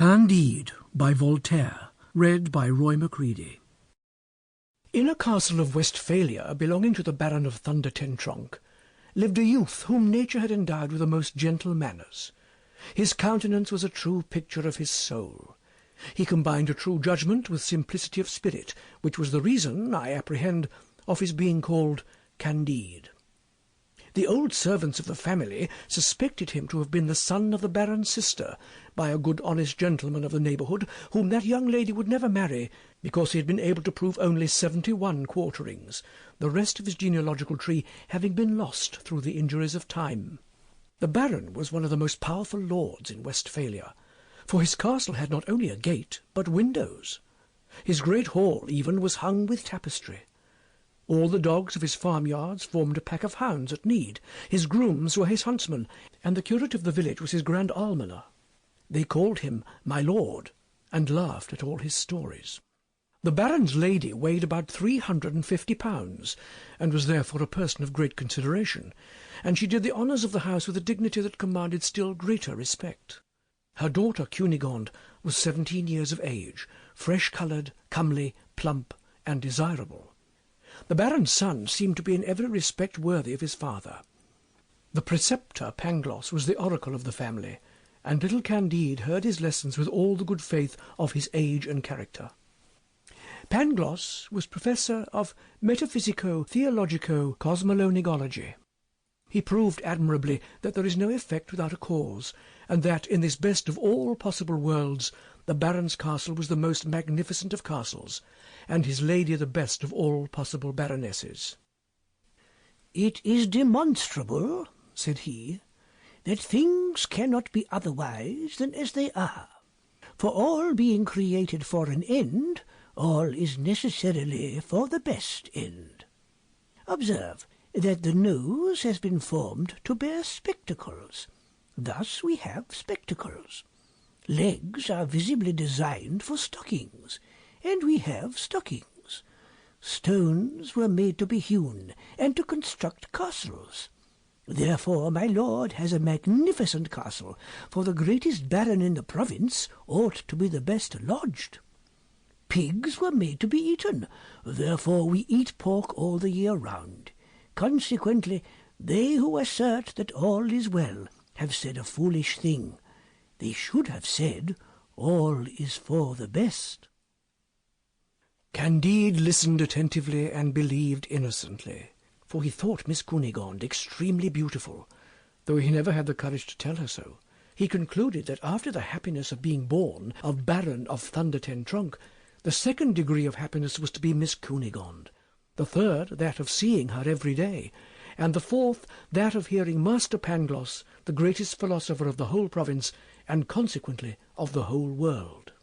Candide by Voltaire, read by Roy Macready. In a castle of Westphalia belonging to the Baron of Thunder-ten-Tronckh lived a youth whom nature had endowed with the most gentle manners. His countenance was a true picture of his soul. He combined a true judgment with simplicity of spirit, which was the reason, I apprehend, of his being called Candide. The old servants of the family suspected him to have been the son of the Baron's sister, by a good honest gentleman of the neighbourhood, whom that young lady would never marry, because he had been able to prove only 71 quarterings, the rest of his genealogical tree having been lost through the injuries of time. The Baron was one of the most powerful lords in Westphalia, for his castle had not only a gate, but windows. His great hall even was hung with tapestry. All the dogs of his farmyards formed a pack of hounds at need. His grooms were his huntsmen, and the curate of the village was his grand almoner. They called him my lord, and laughed at all his stories. The Baron's lady weighed about 350 pounds, and was therefore a person of great consideration, and she did the honours of the house with a dignity that commanded still greater respect. Her daughter Cunegonde was 17 years of age, fresh-coloured, comely, plump, and desirable. The Baron's son seemed to be in every respect worthy of his father. The preceptor Pangloss was the oracle of the family, and little Candide heard his lessons with all the good faith of his age and character. Pangloss was professor of metaphysico-theologico-cosmolonigology. He proved admirably that there is no effect without a cause, and that in this best of all possible worlds the Baron's castle was the most magnificent of castles, and his lady the best of all possible baronesses. "It is demonstrable," said he, "that things cannot be otherwise than as they are. For all being created for an end, all is necessarily for the best end. Observe that the nose has been formed to bear spectacles. Thus we have spectacles. Legs are visibly designed for stockings, and we have stockings. Stones were made to be hewn, and to construct castles. Therefore my lord has a magnificent castle, for the greatest baron in the province ought to be the best lodged. Pigs were made to be eaten, therefore we eat pork all the year round. Consequently, they who assert that all is well have said a foolish thing. They should have said, all is for the best." Candide listened attentively and believed innocently, for he thought Miss Cunegonde extremely beautiful, though he never had the courage to tell her so. He concluded that after the happiness of being born of Baron of Thunder-ten-Tronckh, the second degree of happiness was to be Miss Cunegonde, the third that of seeing her every day, and the fourth that of hearing Master Pangloss, the greatest philosopher of the whole province, and consequently of the whole world.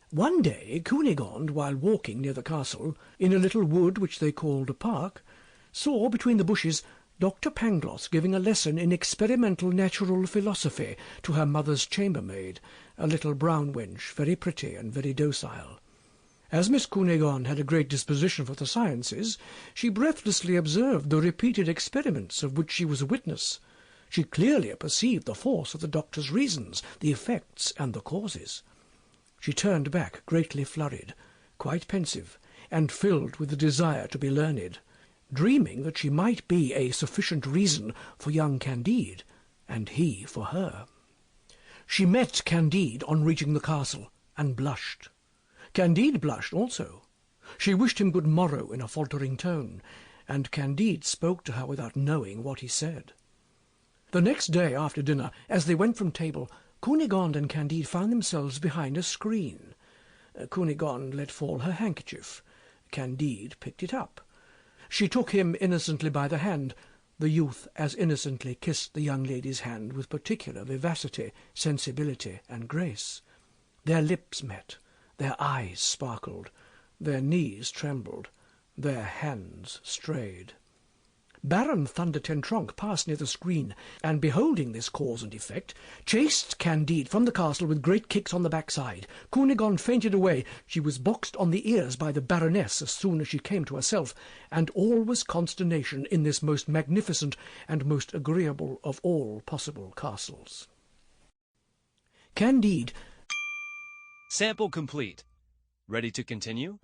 One day Cunegonde, while walking near the castle, in a little wood which they called a park, saw between the bushes Doctor Pangloss giving a lesson in experimental natural philosophy to her mother's chambermaid, a little brown wench, very pretty and very docile. As Miss Cunegonde had a great disposition for the sciences, she breathlessly observed the repeated experiments of which she was a witness. She clearly perceived the force of the doctor's reasons, the effects, and the causes. She turned back greatly flurried, quite pensive, and filled with the desire to be learned, dreaming that she might be a sufficient reason for young Candide, and he for her. She met Candide on reaching the castle, and blushed. Candide blushed also. She wished him good morrow in a faltering tone, and Candide spoke to her without knowing what he said. The next day after dinner, as they went from table, Cunegonde and Candide found themselves behind a screen. Cunegonde let fall her handkerchief. Candide picked it up. She took him innocently by the hand. The youth as innocently kissed the young lady's hand with particular vivacity, sensibility, and grace. Their lips met, their eyes sparkled, their knees trembled, their hands strayed. Baron Thunder-ten-Tronckh passed near the screen, and beholding this cause and effect, chased Candide from the castle with great kicks on the backside. Cunegonde fainted away. She was boxed on the ears by the Baroness as soon as she came to herself, and all was consternation in this most magnificent and most agreeable of all possible castles. Candide Sample complete. Ready to continue?